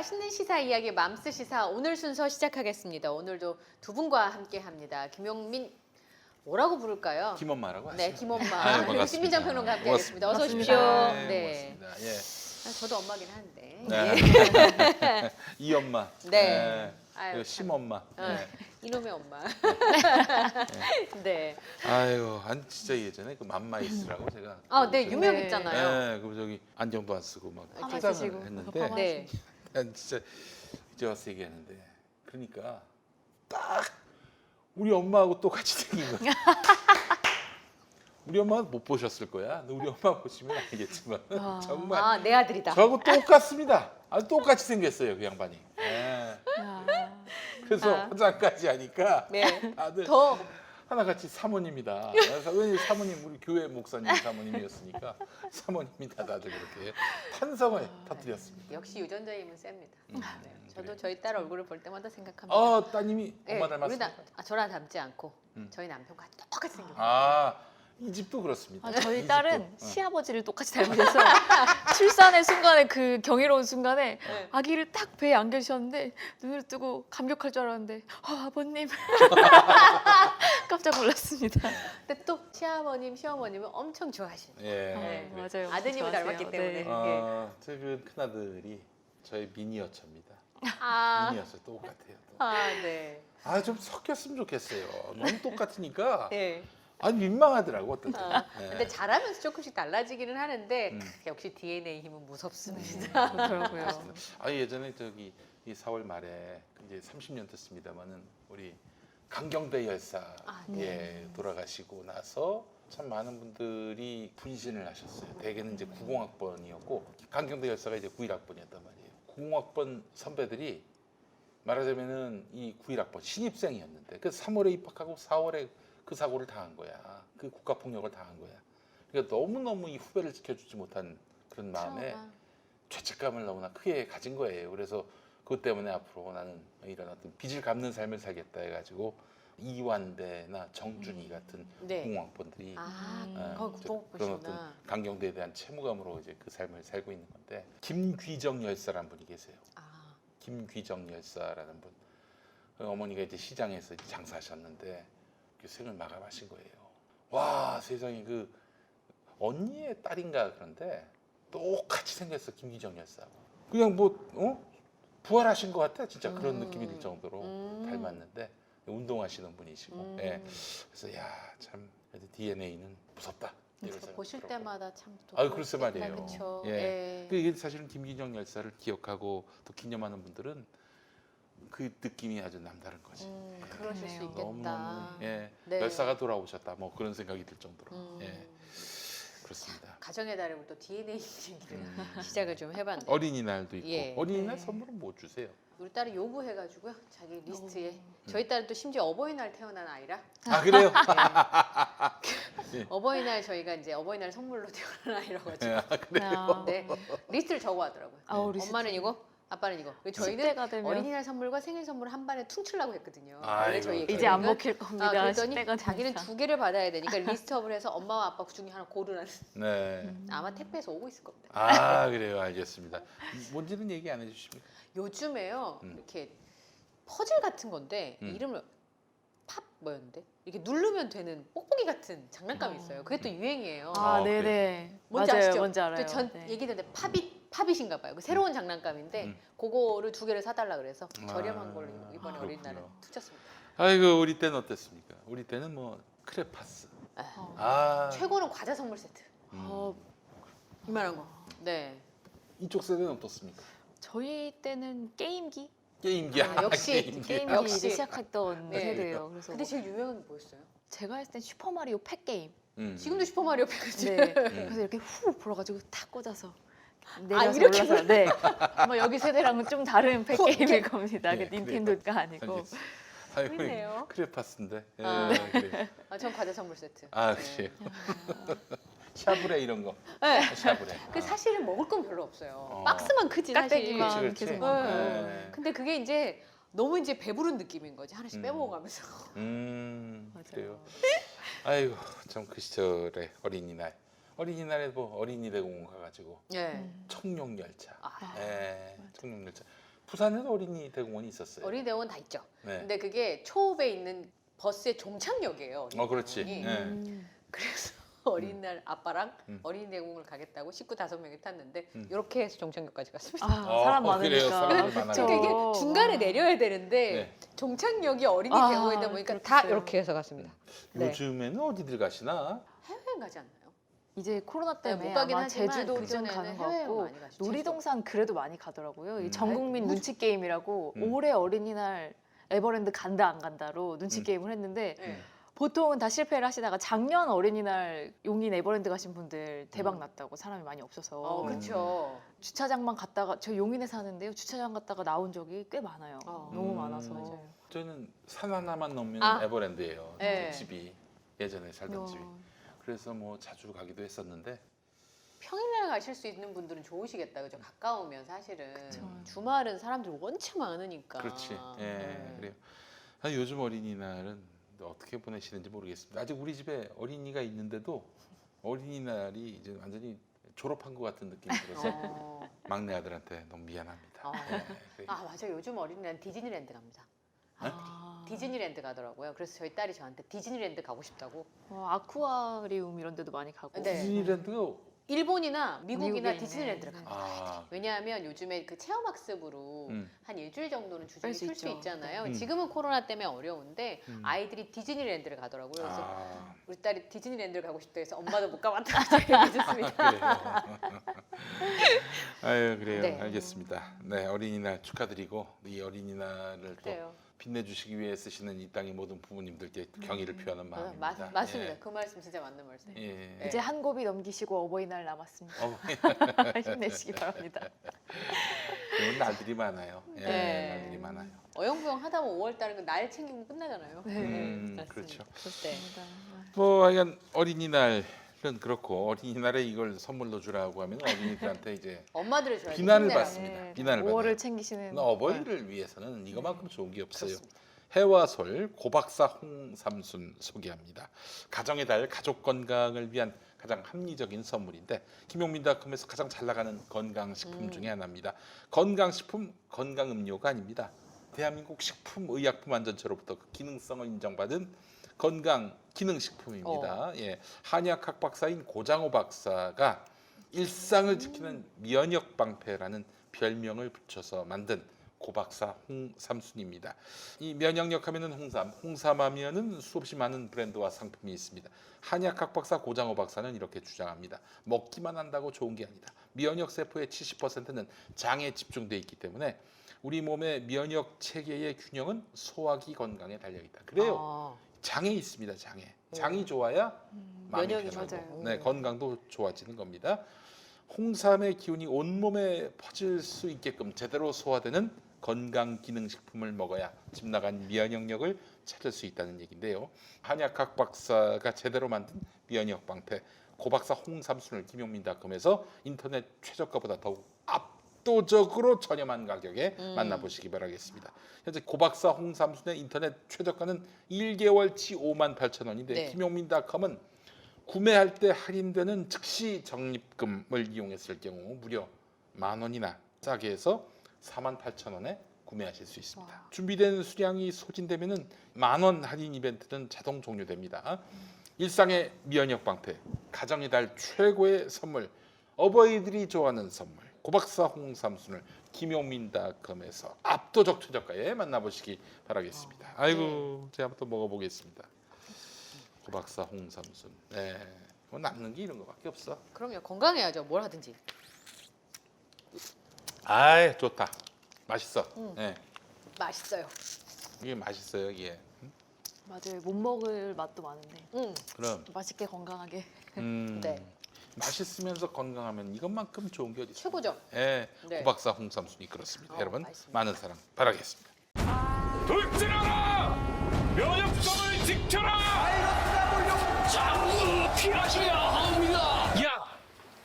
맛있는 시사 이야기 맘스 시사 오늘 순서 시작하겠습니다. 오늘도 두 분과 함께합니다. 김용민 뭐라고 부를까요? 김엄마라고 하시죠. 네, 김엄마 아유, 그리고 반갑습니다. 신민정 평론가 함께하겠습니다. 어서 오십시오. 네, 네. 고맙습니다. 예. 저도 엄마긴 한데. 네. 이 엄마. 네. 아유, 그리고 심엄마. 네. 이놈의 엄마. 네. 아유, 진짜 예전에 그 맘마이스라고 제가. 네, 저기- 유명했잖아요. 네, 그 저기 안경도 안 쓰고 막 파마 포장을 쓰시고. 했는데, 네. 난 진짜 이제 와서 얘기하는데, 그러니까 딱 우리 엄마하고 똑같이 생긴 거야. 우리 엄마는 못 보셨을 거야. 근데 우리 엄마 보시면 알겠지만 정말 내 아들이다. 저하고 똑같습니다. 아주 똑같이 생겼어요, 그 양반이. 네. 그래서 화장까지 하니까 네. 다들 더 하나같이 사모님이다. 그래서 왜 사모님 우리 교회 목사님 사모님이었으니까 사모님이다 다들 그렇게 탄성을 터뜨렸습니다. 역시 유전자임은 셉니다. 네. 저도 그래요. 저희 딸 얼굴을 볼 때마다 생각합니다. 따님이 네, 엄마 닮았습니까? 저랑 닮지 않고 저희 남편과 똑같이 생겼어요. 이 집도 그렇습니다. 저희 이 딸은 집도. 시아버지를 똑같이 닮으셔서 출산의 순간에 그 경이로운 순간에 네. 아기를 딱 배에 안겨주셨는데 눈을 뜨고 감격할 줄 알았는데 아버님 깜짝 놀랐습니다. 근데 또 시아버님, 시어머님은 엄청 좋아하시는. 예. 네, 그래요. 맞아요. 아드님을 좋아하세요. 닮았기 때문에. 네. 제 그 큰아들이 저의 미니어처입니다. 아, 미니어처 똑같아요. 또. 네. 좀 섞였으면 좋겠어요. 너무 똑같으니까 네. 민망하더라고 어떤 때. 네. 근데 잘하면서 조금씩 달라지기는 하는데 음. 역시 DNA 힘은 무섭습니다. 그렇더라고요. 예전에 저기 이 4월 말에 이제 30년 됐습니다만은 우리 강경대 열사 돌아가시고 나서 참 많은 분들이 분신을 하셨어요. 대개는 이제 90학번이었고 강경대 열사가 이제 91학번이었단 말이에요. 90학번 선배들이 말하자면은 이 91학번 신입생이었는데 그 3월에 입학하고 4월에 그 사고를 당한 거야. 그 국가폭력을 당한 거야. 그러니까 너무너무 이 후배를 지켜주지 못한 그런 마음에 죄책감을 너무나 크게 가진 거예요. 그래서 그것 때문에 앞으로 나는 이런 어떤 빚을 갚는 삶을 살겠다 해가지고 이완대나 정준이 같은 네. 공학번들이 거기 그런 구동보시구나. 어떤 강경대에 대한 채무감으로 이제 그 삶을 살고 있는 건데 김귀정 열사라는 분이 계세요. 김귀정 열사라는 분. 어머니가 이제 시장에서 이제 장사하셨는데 생을 마감하신 거예요. 와 세상에 그 언니의 딸인가 그런데 똑같이 생겼어 김귀정 열사하고. 그냥 부활하신 것 같아 진짜 그런 느낌이 들 정도로 닮았는데 운동하시는 분이시고. 예. 그래서 참 DNA는 무섭다. 이런 생각이 보실 들었고. 때마다 참. 글쎄 말이에요. 그렇죠. 예. 이게 사실은 김귀정 열사를 기억하고 또 기념하는 분들은 그 느낌이 아주 남다른 거지. 그러실 수 그러네요. 있겠다. 너무너무 네. 열사가 돌아오셨다. 뭐 그런 생각이 들 정도로. 그렇습니다. 가정의 달에 또 DNA 얘기를 시작을 좀 해봤네요. 어린이날도 있고 예. 어린이날 선물은 뭐 주세요? 우리 딸이 요구해가지고요. 자기 리스트에. 저희 딸은 또 심지어 어버이날 태어난 아이라. 그래요? 어버이날 저희가 이제 어버이날 선물로 태어난 아이라고 하죠. 그래요? 네. 리스트를 적어하더라고요. 리스트. 엄마는 이거, 아빠는 이거. 그리고 10대가 저희는 되면 어린이날 선물과 생일 선물 한 반에 퉁치려고 했거든요. 아이고, 원래 저희 이제 안 계획은. 먹힐 겁니다. 그랬더니 10대가 자기는 되니까. 2개를 받아야 되니까 리스트업을 해서 엄마와 아빠 그 중에 하나 고르라는. 네. 아마 택배에서 오고 있을 겁니다. 그래요. 알겠습니다. 뭔지는 얘기 안 해주십니까? 요즘에요. 이렇게 퍼즐 같은 건데 이름을 뭐였는데? 이렇게 누르면 되는 뽁뽁이 같은 장난감이 있어요. 그게 또 유행이에요. 네네. 뭔지 맞아요. 아시죠? 뭔지 알아요. 전 네. 얘기했는데 팝잇인가 봐요. 그 새로운 장난감인데 그거를 2개를 사달라 그래서 저렴한 걸로 이번에 그렇군요. 어린이날에 퉁쳤습니다. 아이고 우리 때는 어땠습니까? 우리 때는 뭐 크레파스. 최고는 과자 선물 세트. 이만한 거. 네. 이쪽 세대는 어떻습니까? 저희 때는 게임기 게임기야. 역시. 게임기 역시. 이제 시작했던 네. 세대예요. 그래서 근데 제일 유명한 게 뭐였어요? 제가 했을 땐 슈퍼마리오 팩 게임. 지금도 슈퍼마리오 패키지. 네. 그래서 이렇게 후 불어가지고 탁 꽂아서 내려서 이렇게 올라서. 네. 아마 여기 세대랑은 좀 다른 팩 게임일 이렇게. 겁니다. 예, 그 닌텐도가 아니고. 재밌네요. 크레파스인데. 네. 전 과자 선물 세트. 그래요. 샤브레 이런 거. 네. 샤브레. 그 사실은 먹을 건 별로 없어요. 어. 박스만 크지 사실. 깍대기만 그렇지. 계속 먹어요. 네. 근데 그게 이제 너무 이제 배부른 느낌인 거지. 하나씩 빼먹어가면서. 그래요. 아이고 참 그 시절에 어린이날에 뭐 어린이 대공원 가가지고 네. 청룡열차. 청룡열차. 부산에도 어린이 대공원이 있었어요. 어린이 대공원 다 있죠. 네. 근데 그게 초읍에 있는 버스의 종착역이에요. 그렇지. 대공원이. 네. 그래서 어린이날 아빠랑 음. 어린이 대공원을 가겠다고 식구 5명이 탔는데 음. 이렇게 해서 종착역까지 갔습니다. 사람 많으니까. 그래요. 사람이 그쵸. 많아요. 그러니까 이게 중간에 내려야 되는데 네. 종착역이 어린이 아, 대공원이다 보니까 다 그렇겠어요. 이렇게 해서 갔습니다. 네. 요즘에는 어디들 가시나? 해외여행 가지 않나요? 이제 코로나 때문에 못 가긴 아마 하지만 제주도 좀 그전에는 가는 것 해외여행 같고 많이 가시죠. 놀이동산 그래도 많이 가더라고요. 이 전국민 아니, 눈치 게임이라고 음. 올해 어린이날 에버랜드 간다 안 간다로 눈치 게임을 했는데 네. 보통은 다 실패를 하시다가 작년 어린이날 용인 에버랜드 가신 분들 대박 났다고 사람이 많이 없어서 그렇죠. 주차장만 갔다가 저 용인에 사는데요. 주차장 갔다가 나온 적이 꽤 많아요. 너무 음. 많아서. 맞아요. 저는 산 하나만 넘으면 아. 에버랜드예요. 네. 집이 예전에 살던 어. 집이. 그래서 뭐 자주 가기도 했었는데 평일날 가실 수 있는 분들은 좋으시겠다. 그죠? 가까우면 사실은. 그쵸. 주말은 사람들 원체 많으니까. 그렇지. 예, 네. 그래요. 요즘 어린이날은 어떻게 보내시는지 모르겠습니다. 아직 우리 집에 어린이가 있는데도 어린이날이 이제 완전히 졸업한 것 같은 느낌이 들어서 어. 막내 아들한테 너무 미안합니다. 어. 예, 그래요. 아 맞아요. 요즘 어린이날은 디즈니랜드 갑니다. 아. 디즈니랜드 가더라고요. 그래서 저희 딸이 저한테 디즈니랜드 가고 싶다고. 아쿠아리움 이런 데도 많이 가고. 네. 디즈니랜드가 일본이나 미국이나 미국에 디즈니랜드를 있네. 갑니다. 아, 왜냐하면 요즘에 그 체험학습으로 음. 한 일주일 정도는 주중에 뺄수 풀 수 있죠. 있잖아요. 음. 지금은 코로나 때문에 어려운데 음. 아이들이 디즈니랜드를 가더라고요. 그래서 아, 우리 딸이 디즈니랜드를 가고 싶다 해서 엄마도 못 가봤다고 제가 얘기해줬습니다. 그래요. 아유 그래요. 네. 알겠습니다. 네 어린이날 축하드리고 이 어린이날을 또 그래요. 빛내주시기 위해 쓰시는 이 땅의 모든 부모님들께 경의를 표하는 마음입니다. 맞습니다. 예. 그 말씀 진짜 맞는 말씀. 예. 이제 한 고비 넘기시고 어버이날 남았습니다. 힘내시기 바랍니다. 그런 날들이 많아요. 예, 네. 날들이 많아요. 어영부영 하다 보면 5월 달은 날 챙기고 끝나잖아요. 네. 맞습니다. 그렇죠. 네. 뭐 하여간 어린이날은 그렇고 어린이날에 이걸 선물로 주라고 하면 어린이들한테 이제 엄마들을 줘야지. 비난을 힘내라고. 받습니다. 비난을 5월을 받아요. 챙기시는 어버이를 위해서는 이거만큼 좋은 게 없어요. 그렇습니다. 해와솔 고박사 홍삼순 소개합니다. 가정의 달 가족 건강을 위한 가장 합리적인 선물인데 김용민닷컴에서 가장 잘 나가는 건강식품 중에 하나입니다. 건강식품 건강음료가 아닙니다. 대한민국 식품의약품안전처로부터 그 기능성을 인정받은 건강 기능식품입니다. 예, 한의학학 박사인 고장호 박사가 일상을 지키는 면역 방패라는 별명을 붙여서 만든 고박사 홍삼순입니다. 이 면역력 하면은 홍삼하면은 수없이 많은 브랜드와 상품이 있습니다. 한의학학 박사 고장호 박사는 이렇게 주장합니다. 먹기만 한다고 좋은 게 아니다. 면역 세포의 70%는 장에 집중돼 있기 때문에 우리 몸의 면역 체계의 균형은 소화기 건강에 달려 있다. 그래요. 아, 장에 있습니다. 장이 좋아야 마음이 면역이 편하고 맞아요. 네, 건강도 좋아지는 겁니다. 홍삼의 기운이 온몸에 퍼질 수 있게끔 제대로 소화되는 건강 기능 식품을 먹어야 집 나간 면역력을 찾을 수 있다는 얘기인데요. 한약학 박사가 제대로 만든 면역 방패 고박사 홍삼순을 김용민닷컴에서 인터넷 최저가보다 더욱 압도적으로 저렴한 가격에 만나보시기 바라겠습니다. 현재 고박사 홍삼순의 인터넷 최저가는 1개월치 58,000원인데 네. 김용민닷컴은 구매할 때 할인되는 즉시 적립금을 이용했을 경우 무려 10,000원이나 싸게 해서 48,000원에 구매하실 수 있습니다. 와. 준비된 수량이 소진되면은 10,000원 할인 이벤트는 자동 종료됩니다. 일상의 면역 방패, 가정의 달 최고의 선물, 어버이들이 좋아하는 선물, 고박사 홍삼순을 김용민닷컴에서 압도적 최저가에 만나보시기 바라겠습니다. 아이고, 제가 한번 또 먹어보겠습니다. 고박사 홍삼순. 네, 뭐 남는 게 이런 거밖에 없어. 그럼요. 건강해야죠. 뭘 하든지. 아이 좋다. 맛있어. 네, 맛있어요. 이게 맛있어요 이게. 맞아요. 못 먹을 맛도 많은데 그럼 맛있게 건강하게. 네. 맛있으면서 건강하면 이것만큼 좋은 게 어디 있어요? 최고죠. 네, 네. 고박사 홍삼순이 그렇습니다. 여러분 맛있습니다. 많은 사랑 바라겠습니다. 돌진하라! 면역성을 지켜라! 장님 피하셔야 합니다. 야,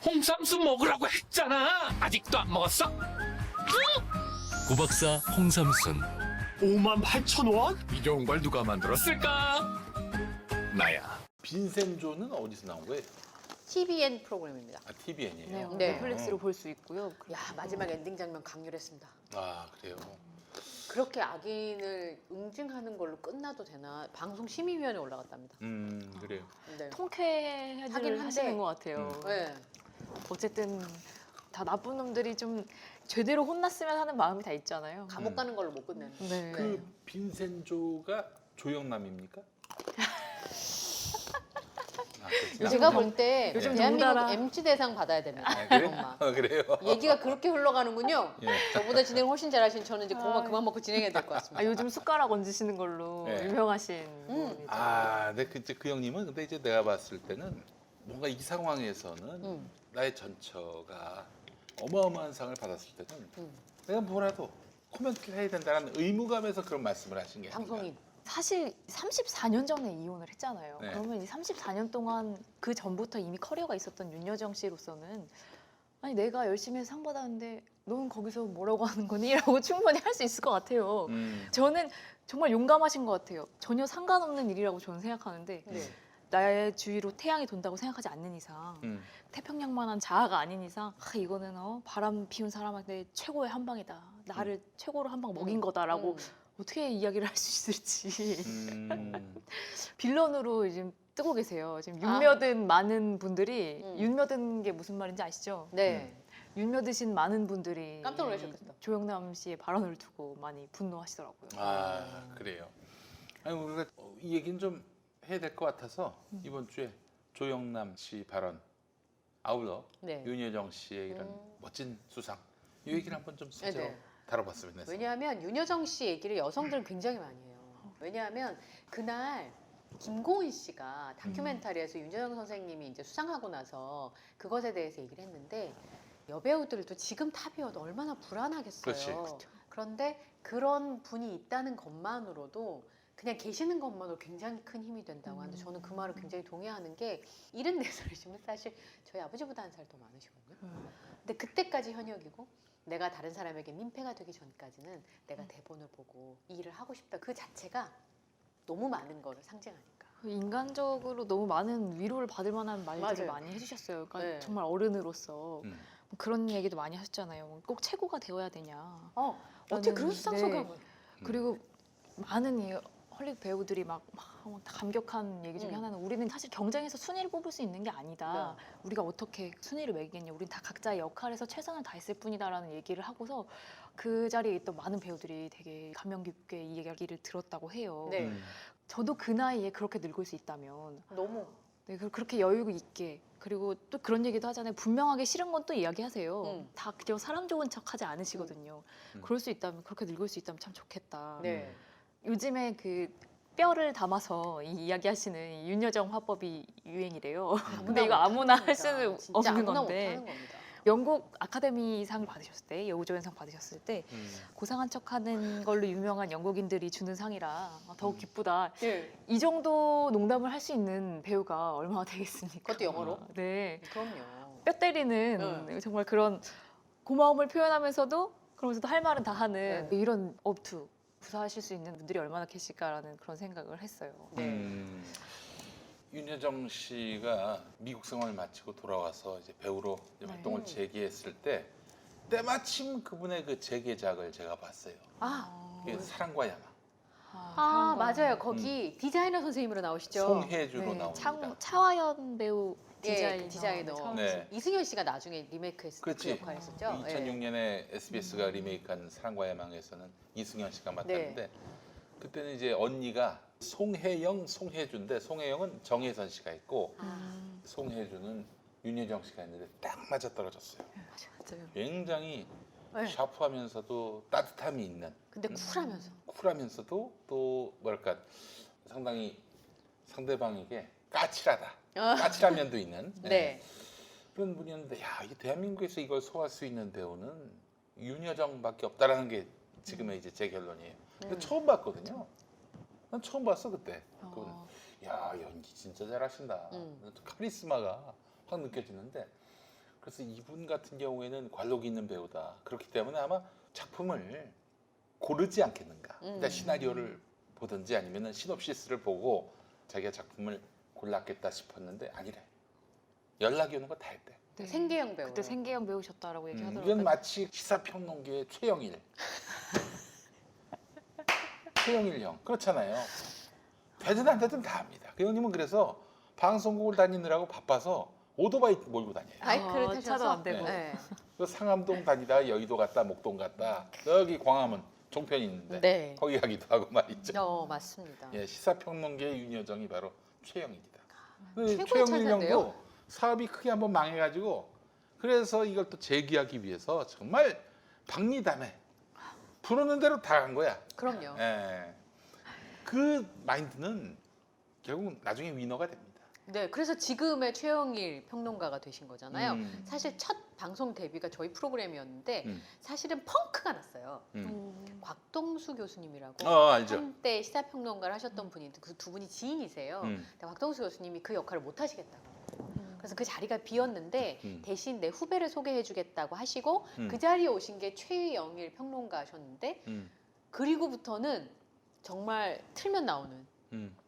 홍삼수 먹으라고 했잖아. 아직도 안 먹었어? 고박사 홍삼순 58,000원? 이 좋은 걸 누가 만들었을까? 나야. 빈센조는 어디서 나온 거예요? TVN 프로그램입니다. 아, TVN이에요. 네. 넷플릭스로 볼 수 있고요. 야 마지막 엔딩 장면 강렬했습니다. 아, 그래요. 그렇게 악인을 응징하는 걸로 끝나도 되나? 방송 심의위원회 올라갔답니다. 그래요. 네. 음. 통쾌해지를 하긴 한데. 하시는 것 같아요. 네. 어쨌든 다 나쁜 놈들이 좀 제대로 혼났으면 하는 마음이 다 있잖아요. 감옥 가는 걸로 못 끝내는. 네. 그 빈센조가 조영남입니까? 아, 그렇구나. 제가 볼 때 요즘 대한민국 덩달아. MG 대상 받아야 됩니다. 아, 그래? 엄마. 그래요. 얘기가 그렇게 흘러가는군요. 예. 저보다 진행 훨씬 잘하신 저는 이제 그만 아. 그만 먹고 진행해야 될 것 같습니다. 아, 요즘 숟가락 얹으시는 걸로 네. 유명하신 분이죠. 아, 네, 그 형님은 근데 이제 내가 봤을 때는 뭔가 이 상황에서는 나의 전처가 어마어마한 상을 받았을 때는 내가 뭐라도 코멘트를 해야 된다는 의무감에서 그런 말씀을 하신 게 아닌가. 방송인. 사실 34년 전에 이혼을 했잖아요. 네. 그러면 이 34년 동안 그 전부터 이미 커리어가 있었던 윤여정 씨로서는 아니 내가 열심히 해서 상 받았는데 넌 거기서 뭐라고 하는 거니? 라고 충분히 할 수 있을 것 같아요. 저는 정말 용감하신 것 같아요. 전혀 상관없는 일이라고 저는 생각하는데 네. 나의 주위로 태양이 돈다고 생각하지 않는 이상 태평양만한 자아가 아닌 이상 이거는 바람 피운 사람한테 최고의 한 방이다. 나를 최고로 한 방 먹인 거다라고 어떻게 이야기를 할 수 있을지 빌런으로 지금 뜨고 계세요. 지금 윤며든 많은 분들이 윤며든 게 무슨 말인지 아시죠? 네. 윤며드신 많은 분들이 깜짝 놀라셨겠다. 조영남 씨의 발언을 두고 많이 분노하시더라고요. 아, 그래요. 아니 우리가 이 얘기는 좀 해야 될 것 같아서 이번 주에 조영남 씨 발언 아울러 네. 윤여정 씨의 이런 멋진 수상 이 얘기를 한번 좀 네, 슬쩍 네. 다뤄봤으면 했어요. 왜냐하면 윤여정 씨 얘기를 여성들은 굉장히 많이 해요. 왜냐하면 그날 김고은 씨가 다큐멘터리에서 윤여정 선생님이 이제 수상하고 나서 그것에 대해서 얘기를 했는데 여배우들도 지금 탑이어도 얼마나 불안하겠어요. 그렇지. 그런데 그런 분이 있다는 것만으로도 그냥 계시는 것만으로 굉장히 큰 힘이 된다고 하는데 저는 그 말을 굉장히 동의하는 게 74살이시면 사실 저희 아버지보다 한 살 더 많으시거든요. 근데 그때까지 현역이고 내가 다른 사람에게 민폐가 되기 전까지는 내가 대본을 보고 이 일을 하고 싶다 그 자체가 너무 많은 거를 상징하니까. 인간적으로 너무 많은 위로를 받을 만한 말들을 맞아요. 많이 해주셨어요. 그러니까 네. 정말 어른으로서 음. 그런 얘기도 많이 하셨잖아요. 꼭 최고가 되어야 되냐. 어떻게 나는- 그런 수상소감을? 그리고 많은 이 헐리우드 배우들이 막 감격한 얘기 중에 하나는 우리는 사실 경쟁에서 순위를 뽑을 수 있는 게 아니다. 우리가 어떻게 순위를 매기겠냐. 우린 다 각자의 역할에서 최선을 다했을 뿐이다라는 얘기를 하고서 그 자리에 있던 많은 배우들이 되게 감명 깊게 이 얘기를 들었다고 해요. 네. 저도 그 나이에 그렇게 늙을 수 있다면 너무 네, 그렇게 여유 있게 그리고 또 그런 얘기도 하잖아요. 분명하게 싫은 건 또 이야기하세요. 다 그냥 사람 좋은 척하지 않으시거든요. 그럴 수 있다면 그렇게 늙을 수 있다면 참 좋겠다. 네. 요즘에 그 뼈를 담아서 이 이야기하시는 이 윤여정 화법이 유행이래요. 근데 이거 아무나 할 수는 진짜 없는 아무나 건데 못하는 겁니다. 영국 아카데미상을 받으셨을 때 여우조연상 받으셨을 때 고상한 척하는 걸로 유명한 영국인들이 주는 상이라 더욱 기쁘다. 예. 이 정도 농담을 할 수 있는 배우가 얼마나 되겠습니까? 그것도 영어로? 네. 그럼요. 뼈 때리는 정말 그런 고마움을 표현하면서도 그러면서도 할 말은 다 하는 이런 업투 구사하실 수 있는 분들이 얼마나 계실까라는 그런 생각을 했어요. 네. 윤여정 씨가 미국 생활을 마치고 돌아와서 이제 배우로 이제 활동을 재개했을 때 때마침 그분의 그 재개작을 제가 봤어요. 그게 사랑과 야망. 맞아요. 거기 디자이너 선생님으로 나오시죠. 송혜주로 나옵니다. 차화연 배우 예, 디자이너. 디자이너. 네. 이승현 씨가 나중에 리메이크했을 때 그 그렇지. 역할 했었죠. 2006년에 SBS가 리메이크한 사랑과 야망에서는 이승현 씨가 맡았는데 그때는 이제 언니가 송혜영, 송혜주인데 송혜영은 정혜선 씨가 있고 송혜주는 윤여정 씨가 있는데 딱 맞아 떨어졌어요. 맞아요. 굉장히 네. 샤프하면서도 따뜻함이 있는 근데 쿨하면서. 쿨하면서도 또 뭐랄까 상당히 상대방에게 까칠하다. 까칠한 면도 있는 네. 그런 분이었는데 야, 이 대한민국에서 이걸 소화할 수 있는 배우는 윤여정밖에 없다라는 게 지금의 이제 제 결론이에요. 근데 처음 봤거든요. 난 처음 봤어 그때. 그거는. 야, 연기 진짜 잘하신다. 카리스마가 확 느껴지는데 그래서 이분 같은 경우에는 관록이 있는 배우다. 그렇기 때문에 아마 작품을 고르지 않겠는가. 일단 시나리오를 보든지 아니면 시놉시스를 보고 자기가 작품을 골랐겠다 싶었는데 아니래. 연락이 오는 거 다 했대. 네. 생계형 배우. 그때 생계형 배우셨다라고 얘기하더라고요. 이건 마치 시사평론계의 최영일. 최영일 형. 그렇잖아요. 되든 안 되든 다 합니다. 그 형님은 그래서 방송국을 다니느라고 바빠서 오토바이 몰고 다녀요. 바이크를 차도 타셔서 안 되고. 네. 그 상암동 다니다 여의도 갔다 목동 갔다 여기 광화문 종편이 있는데 네. 거기 가기도 하고 말이죠. 맞습니다. 예, 시사평론계의 윤여정이 바로 최영일이다. 그 최고의 최영일 찬사인데요? 형도 사업이 크게 한번 망해가지고 그래서 이걸 또 재기하기 위해서 정말 박리담에 부르는 대로 다 간 거야. 그럼요. 예. 그 마인드는 결국 나중에 위너가 됩니다. 네, 그래서 지금의 최영일 평론가가 되신 거잖아요. 음. 사실 첫 방송 데뷔가 저희 프로그램이었는데 음. 사실은 펑크가 났어요. 곽동수 교수님이라고 알죠. 한때 시사평론가를 하셨던 분인데 그 두 분이 지인이세요. 근데 곽동수 교수님이 그 역할을 못 하시겠다고. 그래서 그 자리가 비었는데 대신 내 후배를 소개해주겠다고 하시고 그 자리에 오신 게 최영일 평론가셨는데 그리고부터는 정말 틀면 나오는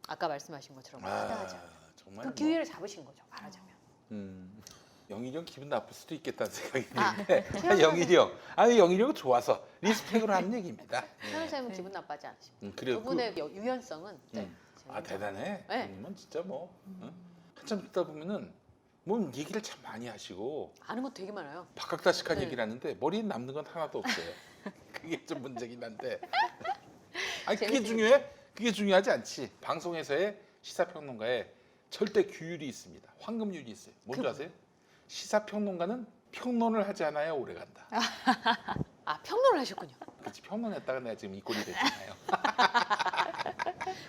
아까 말씀하신 것처럼 하다하지 않는 정말 그 뭐, 기회를 잡으신 거죠, 말하자면. 영일이 형 기분 나쁠 수도 있겠다는 생각이 아, 드는데 영일이 형 아니 영일이 형 좋아서 리스펙으로 하는 얘기입니다. 최 선생님은 기분 나빠지 않으십니다. 그래요. 그분의 유연성은 제가 대단해. 네. 형님은 진짜 뭐 한참 듣다 보면은 뭔 얘기를 참 많이 하시고 아는 것 되게 많아요. 박학다식한 네. 얘기를 하는데 머리에 남는 건 하나도 없어요. 그게 좀 문제긴 한데. 아니 그게 재밌습니다. 중요해? 그게 중요하지 않지. 방송에서의 시사평론가에 절대 규율이 있습니다. 황금률이 있어요. 뭔지 아세요? 시사평론가는 평론을 하지 않아야 오래 간다. 아, 평론을 하셨군요. 그렇지 평론했다가 내가 지금 이 꼴이 됐잖아요.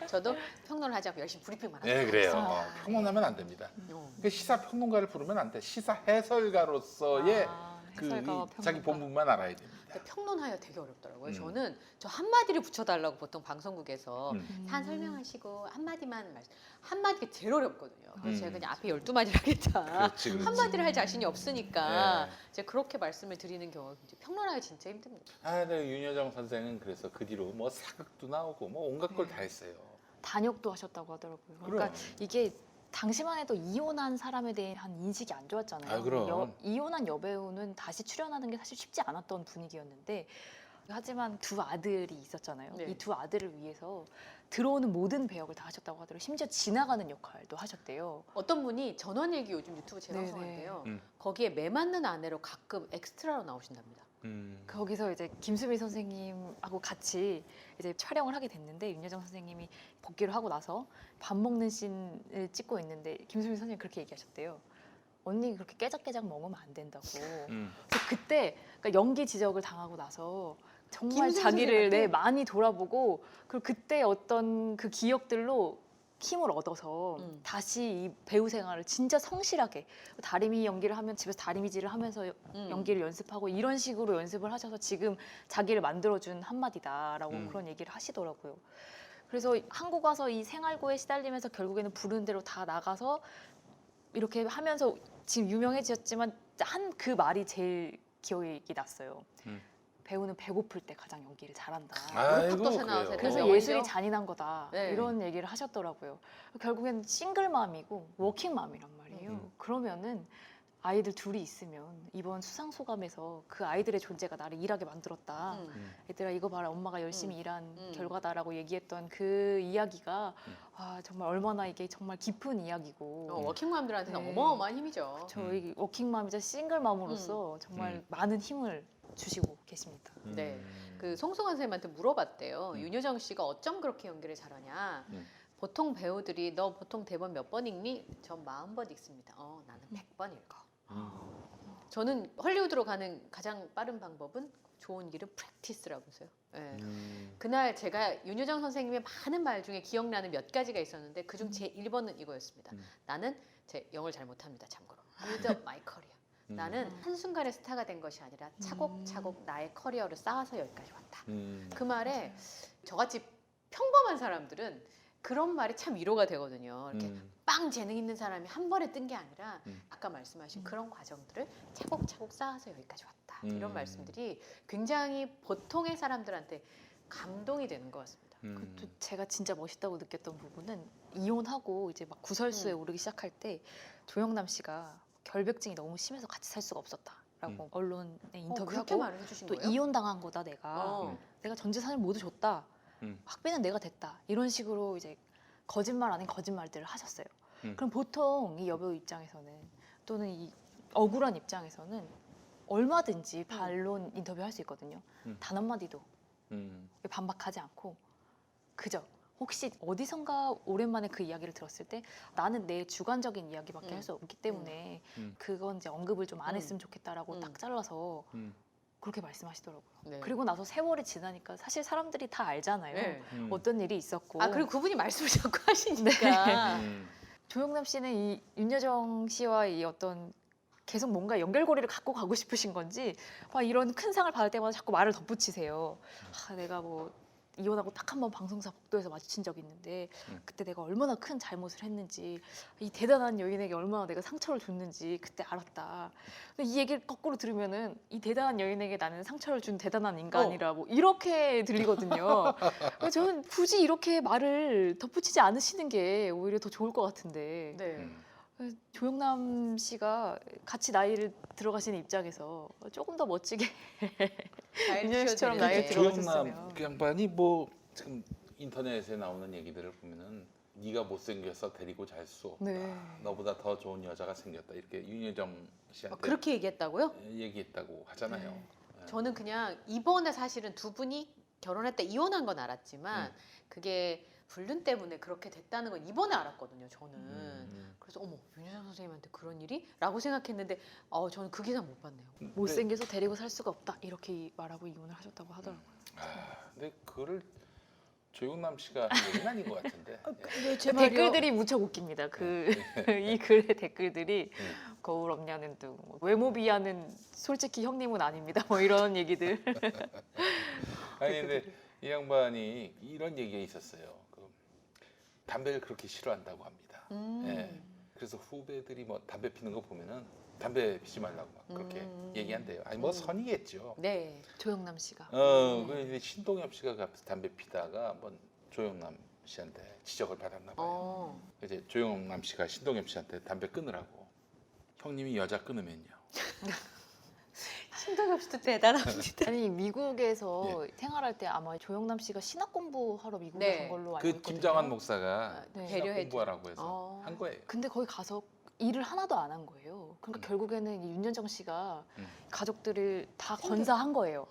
저도 평론을 하지 않고 열심히 브리핑만 하고. 네 그래요. 평론하면 안 됩니다. 그 시사평론가를 부르면 안 돼. 시사 해설가로서의 그 해설가와 이 자기 평론가. 본분만 알아야 됩니다. 근데 평론하여 되게 어렵더라고요. 저는 저 한마디를 붙여달라고 보통 방송국에서 사안 설명하시고 한마디만 말씀. 한마디가 제일 어렵거든요. 그래서 제가 그냥 앞에 12마디를 하겠다. 그렇지, 그렇지. 한마디를 할 자신이 없으니까 네. 제가 그렇게 말씀을 드리는 경우가 굉장히 평론하기 진짜 힘듭니다. 아, 네, 윤여정 선생은 그래서 그 뒤로 뭐 사극도 나오고 뭐 온갖 걸 다 했어요. 단역도 하셨다고 하더라고요. 그러니까 그럼. 이게 당시만 해도 이혼한 사람에 대한 인식이 안 좋았잖아요. 아, 그럼. 이혼한 여배우는 다시 출연하는 게 사실 쉽지 않았던 분위기였는데 하지만 두 아들이 있었잖아요. 네. 이 두 아들을 위해서 들어오는 모든 배역을 다 하셨다고 하더라고요. 심지어 지나가는 역할도 하셨대요. 어떤 분이 전원일기 요즘 유튜브 네네. 재방송하는데요. 음. 거기에 매 맞는 아내로 가끔 엑스트라로 나오신답니다. 거기서 이제 김수미 선생님하고 같이 이제 촬영을 하게 됐는데 윤여정 선생님이 복귀를 하고 나서 밥 먹는 씬을 찍고 있는데 김수미 선생님이 그렇게 얘기하셨대요. 언니 그렇게 깨작깨작 먹으면 안 된다고. 그래서 그때 그러니까 연기 지적을 당하고 나서 정말 김수미 자기를 선생님한테? 많이 돌아보고 그리고 그때 어떤 그 기억들로 힘을 얻어서 다시 이 배우 생활을 진짜 성실하게 다리미 연기를 하면 집에서 다리미질을 하면서 연기를 연습하고 이런 식으로 연습을 하셔서 지금 자기를 만들어준 한마디다라고 그런 얘기를 하시더라고요. 그래서 한국 와서 이 생활고에 시달리면서 결국에는 부르는 대로 다 나가서 이렇게 하면서 지금 유명해졌지만 한 그 말이 제일 기억이 났어요. 배우는 배고플 때 가장 연기를 잘한다. 아이고, 무릎 꿇고 나와서 그래요. 그래서 오히려- 예술이 잔인한 거다. 네. 이런 얘기를 하셨더라고요. 결국엔 싱글맘이고 워킹맘이란 말이에요. 그러면은 아이들 둘이 있으면 이번 수상소감에서 그 아이들의 존재가 나를 일하게 만들었다. 얘들아 이거 봐라 엄마가 열심히 일한 결과다라고 얘기했던 그 이야기가 아, 정말 얼마나 이게 정말 깊은 이야기고 워킹맘들한테는 네. 어마어마한 힘이죠. 저희 워킹맘이자 싱글맘으로서 정말 많은 힘을 주시고 계십니다. 네. 그 송승헌 선생님한테 물어봤대요. 윤여정 씨가 어쩜 그렇게 연기를 잘하냐. 보통 배우들이 너 보통 대본 몇 번 읽니? 전 40번 읽습니다. 나는 100번 읽어. 저는 헐리우드로 가는 가장 빠른 방법은 좋은 길은 프랙티스라면서요. 네. 그날 제가 윤여정 선생님의 많은 말 중에 기억나는 몇 가지가 있었는데 그중 제 1번은 이거였습니다. 나는 제 영어를 잘 못합니다. 참고로. Build up my career. 나는 한순간에 스타가 된 것이 아니라 차곡차곡 나의 커리어를 쌓아서 여기까지 왔다. 그 말에 저같이 평범한 사람들은 그런 말이 참 위로가 되거든요. 이렇게 빵 재능 있는 사람이 한 번에 뜬 게 아니라 아까 말씀하신 그런 과정들을 차곡차곡 쌓아서 여기까지 왔다. 이런 말씀들이 굉장히 보통의 사람들한테 감동이 되는 것 같습니다. 또 제가 진짜 멋있다고 느꼈던 부분은 이혼하고 이제 막 구설수에 오르기 시작할 때 조영남 씨가 결백증이 너무 심해서 같이 살 수가 없었다라고 언론에 그렇게 인터뷰하고 말을 해주신 또 거예요? 이혼 당한 거다 내가. 어. 내가 전 재산을 모두 줬다. 학비는 내가 됐다. 이런 식으로 이제 거짓말 아닌 거짓말들을 하셨어요. 그럼 보통 이 여배우 입장에서는 또는 이 억울한 입장에서는 얼마든지 반론 인터뷰 할 수 있거든요. 단 한마디도 반박하지 않고 그저 혹시 어디선가 오랜만에 그 이야기를 들었을 때 나는 내 주관적인 이야기밖에 할 수 없기 때문에 그건 이제 언급을 좀 안 했으면 좋겠다라고 딱 잘라서 그렇게 말씀하시더라고요. 네. 그리고 나서 세월이 지나니까 사실 사람들이 다 알잖아요. 네. 어떤 일이 있었고. 아 그리고 그분이 말씀을 자꾸 하시니까. 조영남 씨는 이 윤여정 씨와 이 어떤 계속 뭔가 연결고리를 갖고 가고 싶으신 건지 막 이런 큰 상을 받을 때마다 자꾸 말을 덧붙이세요. 아, 내가 뭐 이혼하고 딱 한 번 방송사 복도에서 마주친 적이 있는데 그때 내가 얼마나 큰 잘못을 했는지 이 대단한 여인에게 얼마나 내가 상처를 줬는지 그때 알았다. 근데 이 얘기를 거꾸로 들으면은 이 대단한 여인에게 나는 상처를 준 대단한 인간이라 뭐 이렇게 들리거든요. 그래서 저는 굳이 이렇게 말을 덧붙이지 않으시는 게 오히려 더 좋을 것 같은데 네. 조영남 씨가 같이 나이를 들어가시는 입장에서 조금 더 멋지게 윤여정 씨처럼 나이를 들어가셨으면. 조영남 그 양반이 뭐 지금 인터넷에 나오는 얘기들을 보면은 네가 못생겨서 데리고 잘 수 없다. 네. 너보다 더 좋은 여자가 생겼다. 이렇게 윤여정 씨한테 그렇게 얘기했다고요? 얘기했다고 하잖아요. 네. 네. 저는 그냥 이번에 사실은 두 분이 결혼했다 이혼한 건 알았지만 그게 불륜 때문에 그렇게 됐다는 건 이번에 알았거든요. 저는. 그래서 어머 윤여정 선생님한테 그런 일이? 라고 생각했는데 저는 그 기사 못 봤네요. 못생겨서 데리고 살 수가 없다 이렇게 말하고 이혼을 하셨다고 하더라고요. 근데 그거를 조영남 씨가 한 얘기는 아닌 것 같은데. 예. 제 댓글들이 무척 웃깁니다. 이 글의 댓글들이 거울 없냐는 둥, 뭐 외모 비하는 솔직히 형님은 아닙니다. 뭐 이런 얘기들. 아니 근데 이 양반이 이런 얘기가 있었어요. 그 담배를 그렇게 싫어한다고 합니다. 예. 그래서 후배들이 뭐 담배 피는 거 보면은 담배 피지 말라고 막 그렇게 얘기한대요. 아니 뭐 선이겠죠. 네. 조영남 씨가. 그 이제 신동엽 씨가 가서 담배 피다가 한번 조영남 씨한테 지적을 받았나 봐요. 이제 조영남 씨가 신동엽 씨한테 담배 끊으라고. 형님이 여자 끊으면요. 신동엽 씨도 대단합니다. 아니 미국에서 생활할 때 아마 조영남 씨가 신학 공부하러 미국에 네. 간 걸로 알고 그 있거든요. 김장환 목사가 네. 신학 배려해 공부하라고 해서 한 거예요. 근데 거기 가서 일을 하나도 안 한 거예요. 그러니까 결국에는 이 윤여정 씨가 가족들을 다 건사한 거예요.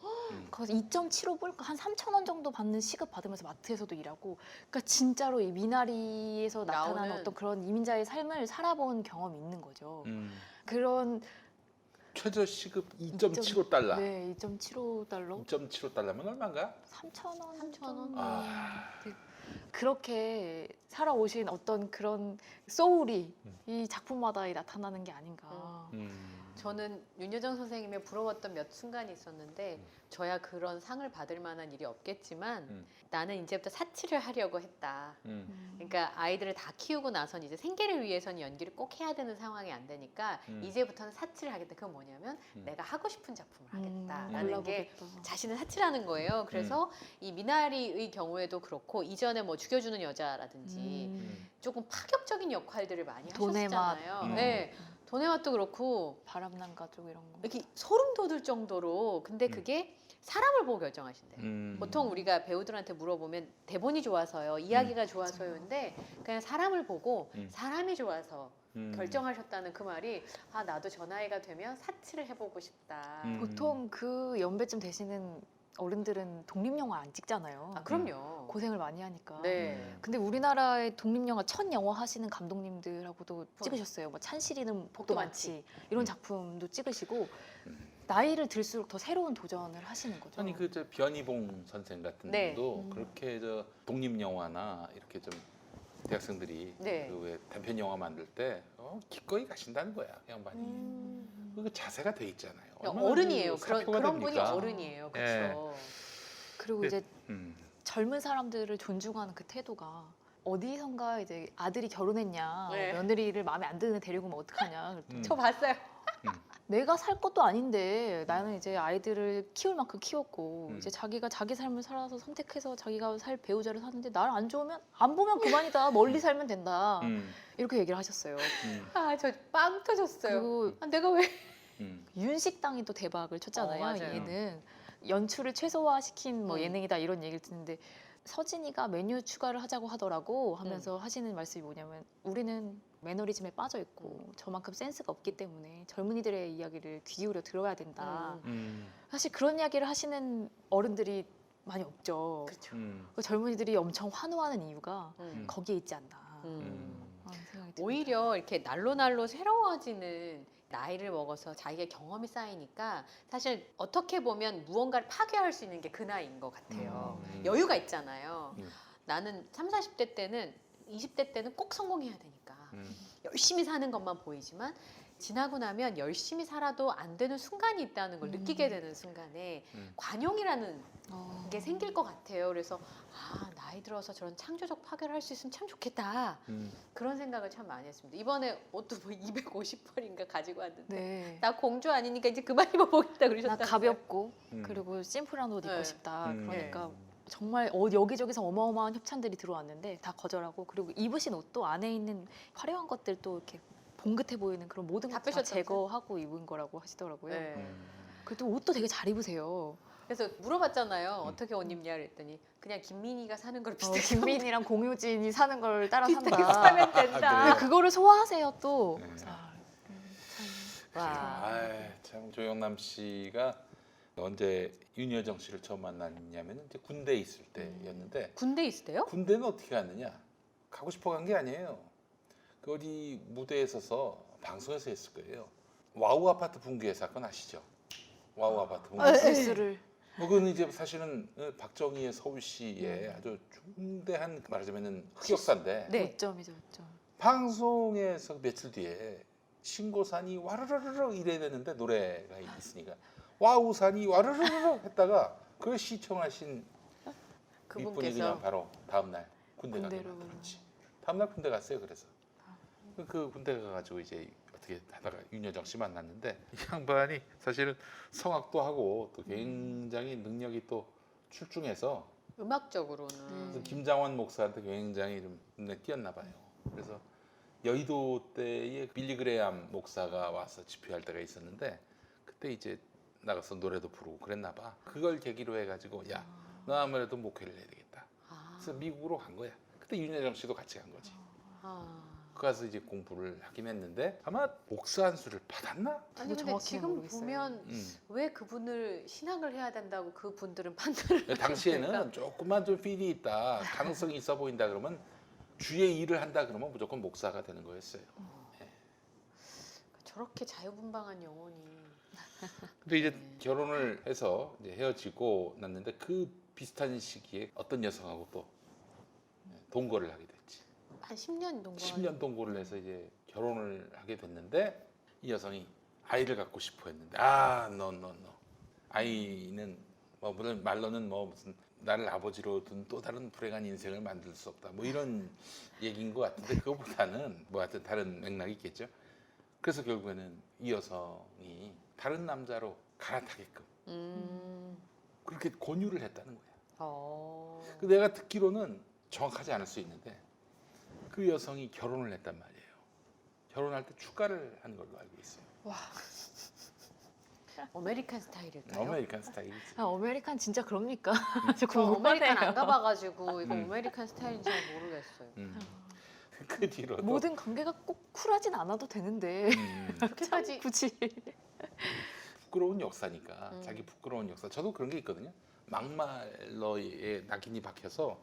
거기서 2.75불 한 3,000원 정도 받는 시급 받으면서 마트에서도 일하고, 그러니까 진짜로 이 미나리에서 나타나는 나오는- 어떤 그런 이민자의 삶을 살아본 경험이 있는 거죠. 음. 그런 최저 시급 2.75달러. 네, 2.75달러, 2.75달러면 얼마인가? 3,000원, 3,000원? 아. 그렇게 살아오신 어떤 그런 소울이 이 작품마다 나타나는 게 아닌가. 저는 윤여정 선생님의 부러웠던 몇 순간이 있었는데 저야 그런 상을 받을 만한 일이 없겠지만 나는 이제부터 사치를 하려고 했다. 그러니까 아이들을 다 키우고 나선 이제 생계를 위해서는 연기를 꼭 해야 되는 상황이 안 되니까 이제부터는 사치를 하겠다. 그건 뭐냐면 내가 하고 싶은 작품을 하겠다라는 게 골라보겠다. 자신을 사치라는 거예요. 그래서 이 미나리의 경우에도 그렇고 이전에 뭐 죽여주는 여자라든지 조금 파격적인 역할들을 많이 돈의 맛. 하셨잖아요. 네, 돈의 맛도 그렇고 바람난 가족 이런 거. 이렇게 소름 돋을 정도로 근데 그게 사람을 보고 결정하신대요. 보통 우리가 배우들한테 물어보면 대본이 좋아서요, 이야기가 좋아서요인데 그냥 사람을 보고 사람이 좋아서 결정하셨다는 그 말이 나도 저 나이가 되면 사치를 해보고 싶다. 보통 그 연배쯤 되시는 어른들은 독립영화 안 찍잖아요. 그럼요. 고생을 많이 하니까. 네. 근데 우리나라의 독립영화 첫 영화 하시는 감독님들하고도 찍으셨어요. 뭐 찬실이는 복도 많지 이런 작품도 찍으시고 나이를 들수록 더 새로운 도전을 하시는 거죠. 아니 그저 변희봉 선생 같은 네. 분도 그렇게 저 독립 영화나 이렇게 좀 대학생들이 네. 그 왜 단편 영화 만들 때 기꺼이 가신다는 거야, 그 양반이. 그 자세가 돼 있잖아요. 얼마나 어른이에요. 그 사표가 그런 분이 됩니까? 어른이에요. 예. 그렇죠. 그리고 네. 이제 음. 젊은 사람들을 존중하는 그 태도가 어디선가 이제 아들이 결혼했냐, 네. 며느리를 마음에 안 드는 애 데리고 오면 어떡하냐. 그랬더니 저 봤어요. 내가 살 것도 아닌데 나는 이제 아이들을 키울 만큼 키웠고 이제 자기가 자기 삶을 살아서 선택해서 자기가 살 배우자를 사는데 나를 안 좋으면 안 보면 그만이다. 멀리 살면 된다. 이렇게 얘기를 하셨어요. 아, 저 빵 터졌어요. 그리고 아, 내가 왜? 윤식당이 또 대박을 쳤잖아요. 맞아요. 얘는 연출을 최소화시킨 뭐 음. 예능이다 이런 얘기를 듣는데 서진이가 메뉴 추가를 하자고 하더라고 하면서 하시는 말씀이 뭐냐면 우리는 매너리즘에 빠져 있고 저만큼 센스가 없기 때문에 젊은이들의 이야기를 귀 기울여 들어야 된다. 사실 그런 이야기를 하시는 어른들이 많이 없죠. 그렇죠. 그 젊은이들이 엄청 환호하는 이유가 거기에 있지 않나. 음. 라는 생각이 듭니다. 오히려 이렇게 날로 새로워지는 나이를 먹어서 자기의 경험이 쌓이니까 사실 어떻게 보면 무언가를 파괴할 수 있는 게 그 나이인 것 같아요. 여유가 있잖아요. 나는 30, 40대 때는 20대 때는 꼭 성공해야 되니까 열심히 사는 것만 보이지만 지나고 나면 열심히 살아도 안 되는 순간이 있다는 걸 느끼게 되는 순간에 관용이라는 게 생길 것 같아요. 그래서 아, 나이 들어서 저런 창조적 파괴를 할 수 있으면 참 좋겠다. 그런 생각을 참 많이 했습니다. 이번에 옷도 뭐 250벌인가 가지고 왔는데 네. 나 공주 아니니까 이제 그만 입어보겠다 나 그러셨다고요. 가볍고 음. 그리고 심플한 옷 입고 네. 싶다. 음. 그러니까 정말 여기저기서 어마어마한 협찬들이 들어왔는데 다 거절하고 그리고 입으신 옷도 안에 있는 화려한 것들도 이렇게 봉긋해 보이는 그런 모든 다 것들 다 빼셨다면서요? 제거하고 입은 거라고 하시더라고요. 네. 그래도 옷도 되게 잘 입으세요. 그래서 물어봤잖아요. 어떻게 옷 입냐 그랬더니 그냥 김민희가 사는 거랑 비슷하게 김민이랑 공효진이 사는 걸 따라 비슷하게 산다. 사면 된다. 그래요? 근데 그거를 소화하세요 또. 네. 아, 와. 참 조영남 씨가 언제 윤여정 씨를 처음 만났냐면 이제 군대에 있을 때였는데 군대 있을 때요? 군대는 어떻게 갔느냐? 가고 싶어 간 게 아니에요. 그 어디 무대에 서서 방송에서 했을 거예요. 와우 아파트 붕괴 사건 아시죠? 와우 아파트 붕괴. 뉴스를 그건 이제 사실은 박정희의 서울시의 아주 중대한 말하자면은 흑역사인데 네. 5점이죠, 5점. 방송에서 며칠 뒤에 신고산이 와르르르 이래야 되는데 노래가 있으니까 와우산이 와르르르 했다가 그걸 시청하신 이분이 그분께서 그냥 바로 다음날 군대 가게 군대로. 만들었지. 다음날 군대 갔어요. 그래서 그 군대 가가지고 이제 어떻게 하다가 윤여정 씨 만났는데 이 양반이 사실은 성악도 하고 또 굉장히 능력이 또 출중해서 음악적으로는 그 김장원 목사한테 굉장히 좀 눈에 띄었나 봐요. 그래서 여의도 때에 빌리그레암 목사가 와서 집회할 때가 있었는데 그때 이제 나가서 노래도 부르고 그랬나 봐. 그걸 계기로 해가지고 야, 너 아무래도 목회를 해야 되겠다. 그래서 미국으로 간 거야. 그때 윤여정 씨도 같이 간 거지. 그 가서 이제 공부를 하긴 했는데 아마 목사 안수를 받았나? 아니 저도 근데 정확히는 지금 모르겠어요. 보면 왜 그분을 신앙을 해야 된다고 그분들은 판단을 당시에는 그러니까. 조금만 좀 필이 있다, 가능성이 있어 보인다 그러면 주의 일을 한다 그러면 무조건 목사가 되는 거였어요. 저렇게 자유분방한 영혼이 근데 이제 결혼을 해서 이제 헤어지고 났는데 그 비슷한 시기에 어떤 여성하고 또 동거를 하게 됐지. 한 10년 동안 10년 동거를 해서 이제 결혼을 하게 됐는데 이 여성이 아이를 갖고 싶어 했는데 no 아이는 뭐 물론 말로는 뭐 무슨 나를 아버지로 둔 또 다른 불행한 인생을 만들 수 없다 뭐 이런 얘기인 것 같은데 그거보다는 뭐 하여튼 다른 맥락이 있겠죠. 그래서 결국에는 이 여성이 다른 남자로 갈아타게끔 그렇게 권유를 했다는 거야. 그 내가 듣기로는 정확하지 않을 수 있는데 그 여성이 결혼을 했단 말이에요. 결혼할 때 축가를 한 걸로 알고 있어요. 아메리칸 스타일일까요? 아메리칸 스타일이지. 아메리칸 진짜 그럽니까? 저 저 아메리칸 안 궁금하네요. 가봐가지고 이거 아메리칸 스타일인지 잘 모르겠어요. 그 뒤로도 모든 관계가 꼭 쿨하진 않아도 되는데 그렇게까지 굳이 부끄러운 역사니까 자기 부끄러운 역사. 저도 그런 게 있거든요. 막말러에 낙인이 박혀서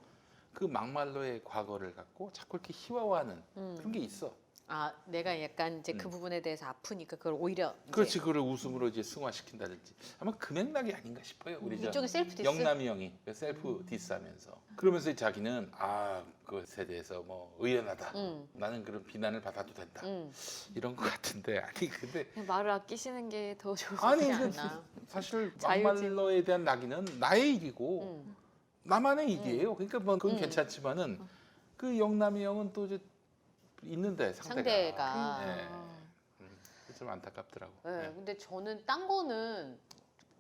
그 막말러의 과거를 갖고 자꾸 이렇게 희화화하는 그런 게 있어. 아 내가 약간 이제 그 부분에 대해서 아프니까 그걸 오히려 이제 그렇지, 그걸 웃음으로 이제 승화시킨다든지 아마 그 맥락이 아닌가 싶어요. 우리 저 일종의 셀프 디스? 영남이 형이 셀프 디스하면서 그러면서 자기는 그것에 대해서 뭐 의연하다. 나는 그런 비난을 받아도 된다. 이런 것 같은데 아니 근데 그냥 말을 아끼시는 게 더 좋을 것 아니 같아요. 그렇지 않나. 사실 자유진. 막말러에 대한 낙인은 나의 일이고 나만의 일이에요. 그러니까 뭐 그건 괜찮지만은 그 영남이 형은 또 이제 있는데 상대가. 예. 좀 안타깝더라고. 네, 예. 근데 저는 딴 거는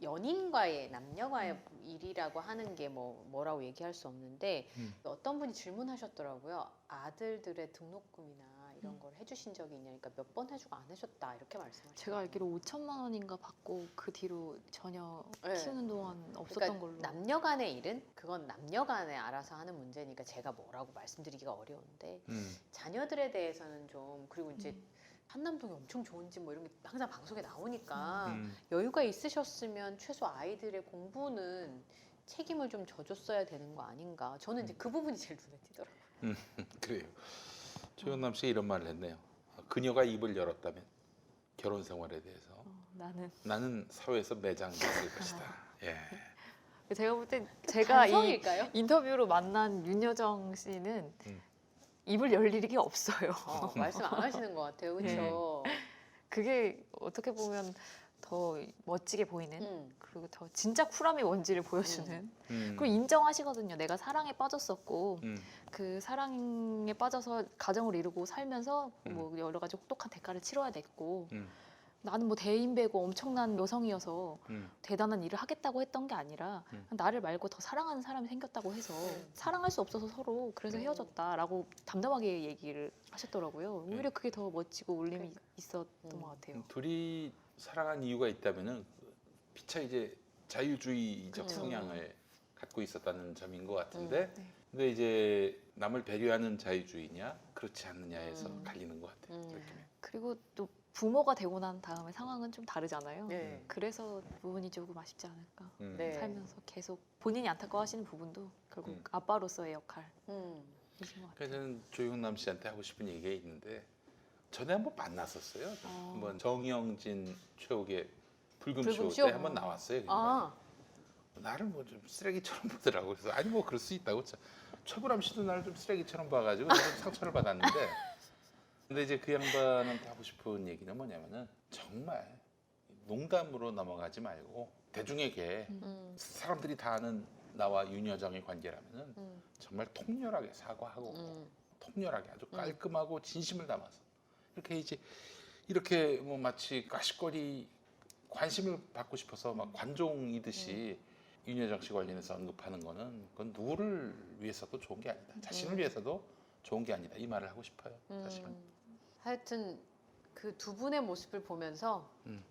연인과의 남녀와의 일이라고 하는 게 뭐라고 얘기할 수 없는데 어떤 분이 질문하셨더라고요. 아들들의 등록금이나 이런 걸 해주신 적이 있냐, 그러니까 몇 번 해주고 안 해줬다 이렇게 말씀하셨어요. 제가 알기로 5천만 원인가 받고 그 뒤로 전혀 네. 키우는 동안 없었던 그러니까 걸로. 남녀간의 일은 그건 남녀간에 알아서 하는 문제니까 제가 뭐라고 말씀드리기가 어려운데 자녀들에 대해서는 좀, 그리고 이제 한남동이 엄청 좋은 집 뭐 이런 게 항상 방송에 나오니까 여유가 있으셨으면 최소 아이들의 공부는 책임을 좀 져줬어야 되는 거 아닌가. 저는 이제 그 부분이 제일 눈에 띄더라고요. 그래요. 조영남 씨가 이런 말을 했네요. 그녀가 입을 열었다면 결혼 생활에 대해서 나는 사회에서 매장됐을 것이다. 예. 제가 볼 땐 제가 이 반성일까요? 인터뷰로 만난 윤여정 씨는 입을 열 일이 없어요. 말씀 안 하시는 것 같아요, 그렇죠? 그게 어떻게 보면 더 멋지게 보이는, 그리고 더 진짜 쿨함이 뭔지를 보여주는. 그리고 인정하시거든요. 내가 사랑에 빠졌었고 그 사랑에 빠져서 가정을 이루고 살면서 뭐 여러 가지 혹독한 대가를 치러야 됐고 나는 뭐 대인배고 엄청난 여성이어서 대단한 일을 하겠다고 했던 게 아니라 나를 말고 더 사랑하는 사람이 생겼다고 해서 사랑할 수 없어서 서로 그래서 헤어졌다라고 담담하게 얘기를 하셨더라고요. 오히려 그게 더 멋지고 울림이 있었던 것 같아요. 둘이 사랑한 이유가 있다면은 피차 이제 자유주의적 그쵸. 성향을 갖고 있었다는 점인 것 같은데, 네. 근데 이제 남을 배려하는 자유주의냐 그렇지 않느냐에서 갈리는 것 같아요. 느낌이. 그리고 또 부모가 되고 난 다음에 상황은 좀 다르잖아요. 네. 그래서 부분이 조금 아쉽지 않을까. 네. 살면서 계속 본인이 안타까워하시는 부분도 결국 아빠로서의 역할이신 것 같아요. 그래서 저는 조영남 씨한테 하고 싶은 얘기가 있는데, 전에 한번 만났었어요. 한번 정영진 최욱의 붉은 붉은 쇼 쇼? 때 한번 나왔어요. 근데 아, 나를 뭐 좀 쓰레기처럼 보더라고. 그래서 아니 뭐 그럴 수 있다고. 최불암 씨도 나를 좀 쓰레기처럼 봐가지고 내가 좀 상처를 받았는데, 근데 이제 그 양반한테 하고 싶은 얘기는 뭐냐면은 정말 농담으로 넘어가지 말고 대중에게 사람들이 다 아는 나와 윤여정의 관계라면은 정말 통렬하게 사과하고 통렬하게 아주 깔끔하고 진심을 담아서 이렇게 뭐 마치 가십거리 관심을 받고 싶어서 막 관종이듯이 윤여정 씨 관련해서 언급하는 거는 그건 누구를 위해서도 좋은 게 아니다. 자신을 위해서도 좋은 게 아니다. 이 말을 하고 싶어요. 사실은. 하여튼 그 두 분의 모습을 보면서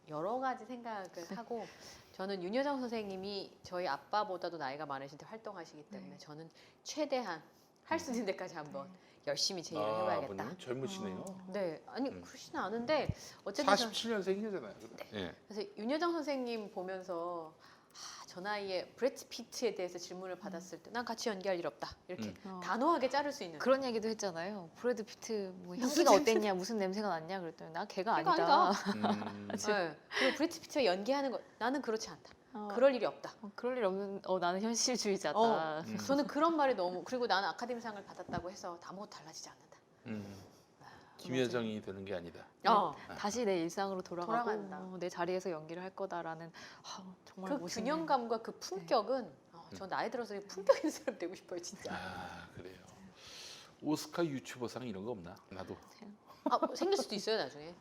여러 가지 생각을 하고, 저는 윤여정 선생님이 저희 아빠보다도 나이가 많으신데 활동하시기 때문에 저는 최대한 할 수 있는 데까지 한번 열심히 제 일을 해봐야겠다. 아버님 젊으시네요. 네, 아니 그러지는 않은데 어쨌든 47년생이잖아요. 예. 그래서 윤여정 선생님 보면서 저 나이에 브래드 피트에 대해서 질문을 받았을 때 난 같이 연기할 일 없다 이렇게 단호하게 자를 수 있는. 그런 얘기도 했잖아요. 브래드 피트 뭐 무슨 향기가 냄새? 어땠냐, 무슨 냄새가 났냐 그랬더니 나 걔가 걔가 아니다. 네. 그리고 브래드 피트가 연기하는 거 나는 그렇지 않다. 어, 그럴 일이 없다. 그럴 일 없는. 나는 현실주의자다. 저는 그런 말이 너무, 그리고 나는 아카데미상을 받았다고 해서 아무것도 달라지지 않는다. 김여정이 되는 게 아니다. 다시 내 일상으로 돌아간다. 내 자리에서 연기를 할 거다라는 정말 그 멋있는. 균형감과 그 품격은 저 나이 들어서 이 품격 있는 사람 되고 싶어요 진짜. 그래요. 오스카 유튜버상 이런 거 없나? 나도 생길 수도 있어요 나중에.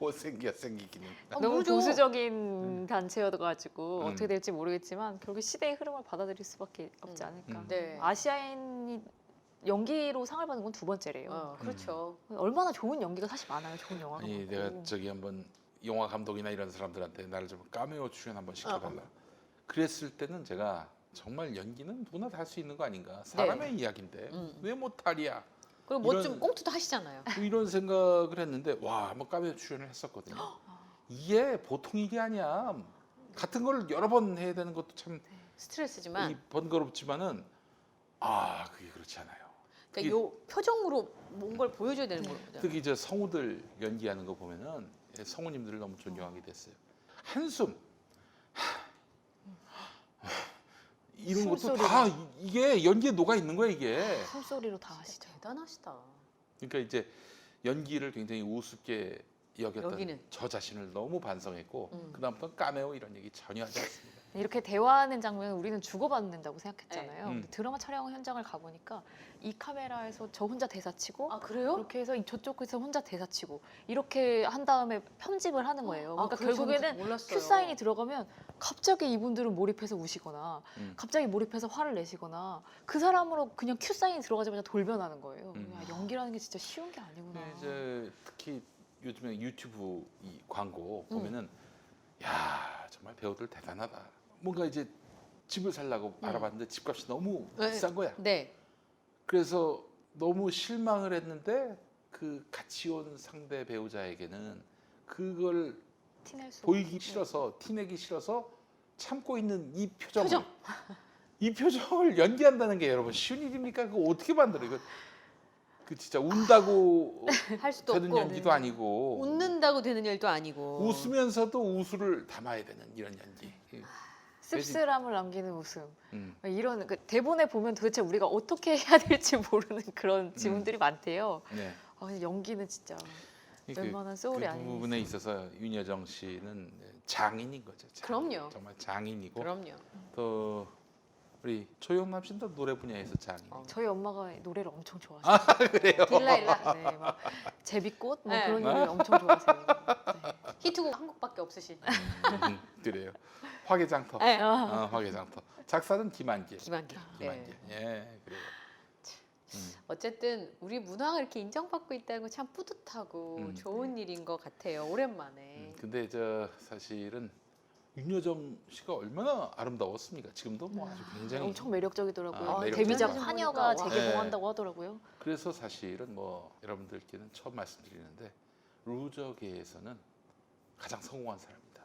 뭐 생기기는. 너무 모르죠. 보수적인 단체여가지고 음. 어떻게 될지 모르겠지만 결국 시대의 흐름을 받아들일 수밖에 없지 않을까. 네. 아시아인이 연기로 상을 받는 건 두 번째래요. 그렇죠. 얼마나 좋은 연기가 사실 많아요. 좋은 영화가 아니 많고. 내가 저기 한번 영화 감독이나 이런 사람들한테 나를 좀 카메오 출연 한번 시켜달라. 그랬을 때는 제가 정말 연기는 누구나 다 할 수 있는 거 아닌가. 사람의 이야기인데 왜 못하랴. 그리고 뭐 이런- 좀 꽁트도 하시잖아요. 뭐 이런 생각을 했는데 와 한번 카메오 출연을 했었거든요. 이게 보통 일이 아니야. 같은 걸 여러 번 해야 되는 것도 참 스트레스지만 번거롭지만은 그게 그렇지 않아요. 그러니까 요 표정으로 뭔 걸 보여줘야 되는 거거든요. 특히 이제 성우들 연기하는 거 보면은 성우님들을 너무 존경하게 됐어요. 한숨 이런 것도 숨소리가. 다 이게 연기에 녹아 있는 거야 이게. 숨소리로 다 하시죠. 대단하시다. 그러니까 이제 연기를 굉장히 우습게 여겼던 여기는. 저 자신을 너무 반성했고 음. 그다음부터 까메오 이런 얘기 전혀 하지 않습니다. 이렇게 대화하는 장면은 우리는 주고받는다고 생각했잖아요. 네. 근데 드라마 촬영 현장을 가보니까 이 카메라에서 저 혼자 대사치고 아 그래요? 이렇게 해서 저쪽에서 혼자 대사치고 이렇게 한 다음에 편집을 하는 거예요. 그러니까 그래서 저는 결국에는 몰랐어요. 큐 사인이 들어가면 갑자기 이분들은 몰입해서 우시거나 음. 갑자기 몰입해서 화를 내시거나 그 사람으로 그냥 큐 사인이 들어가자마자 돌변하는 거예요. 음. 야, 연기라는 게 진짜 쉬운 게 아니구나. 근데 이제 특히 요즘에 유튜브 이 광고 음. 보면은 야 정말 배우들 대단하다. 뭔가 이제 집을 살려고 알아봤는데 집값이 너무 네. 비싼 거야. 네. 그래서 너무 실망을 했는데 그 같이 온 상대 배우자에게는 그걸 티낼 수 보이기 싫어서 티내기 싫어서 참고 있는 이 표정을 표정. 이 표정을 연기한다는 게 여러분 쉬운 일입니까? 그거 어떻게 만들어? 이거 그 진짜 운다고 할 수도 되는 없고 연기도 아니고 웃는다고 되는 일도 아니고 웃으면서도 우수를 담아야 되는 이런 연기. 씁쓸함을 남기는 웃음. 음. 이런 그 대본에 보면 도대체 우리가 어떻게 해야 될지 모르는 그런 지문들이 많대요. 네. 근데 연기는 진짜 그 웬만한 소울이 그 아니에요. 부분에 있어서 윤여정 씨는 장인인 거죠. 그럼요. 정말 장인이고 그럼요. 또 우리 조영남 씨도 노래 분야에서 장인. 저희 엄마가 노래를 엄청 좋아하세요. 그래요. 딜라일라 네, 막 제비꽃 뭐 네. 그런 노래 엄청 좋아하세요. 네. 히트곡 한 곡밖에 없으신 그래요. 화개장터. 네. 화개장터. 작사는 김한길. 김한길. 김한길. 네. 예, 그래요. 어쨌든 우리 문화가 이렇게 인정받고 있다는 건 참 뿌듯하고 좋은 일인 것 같아요. 오랜만에. 근데 저 사실은 윤여정 씨가 얼마나 아름다웠습니까? 지금도 뭐 아주 굉장히 엄청 매력적이더라고요. 아, 매력적이죠. 데뷔작 사진 하녀가 보니까, 와. 재개봉한다고 하더라고요. 그래서 사실은 뭐 여러분들께는 처음 말씀드리는데 루저계에서는 가장 성공한 사람이다.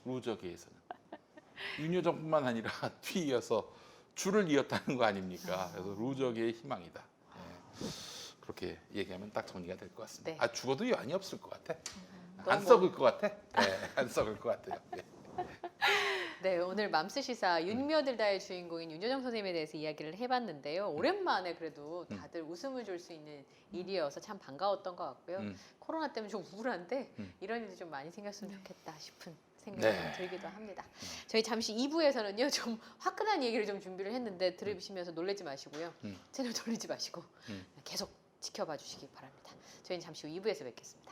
루저계에서는 윤여정뿐만 아니라 뒤이어서 줄을 이었다는 거 아닙니까? 그래서 루저계의 희망이다. 예. 그렇게 얘기하면 딱 정리가 될 것 같습니다. 네. 아 죽어도 여한이 없을 것 같아. 너무- 안 썩을 것 같아. 네, 안 썩을 것 같아요. 네. 네, 오늘 맘스시사 윤며들다의 주인공인 윤여정 선생님에 대해서 이야기를 해봤는데요. 오랜만에 그래도 다들 웃음을 줄 수 있는 일이어서 참 반가웠던 것 같고요. 음. 코로나 때문에 좀 우울한데 음. 이런 일이 좀 많이 생겼으면 좋겠다 싶은 생각이 네. 들기도 합니다. 저희 잠시 2부에서는요. 좀 화끈한 얘기를 좀 준비를 했는데 들으시면서 놀라지 마시고요. 채널 돌리지 마시고 계속 지켜봐 주시기 바랍니다. 저희는 잠시 후 2부에서 뵙겠습니다.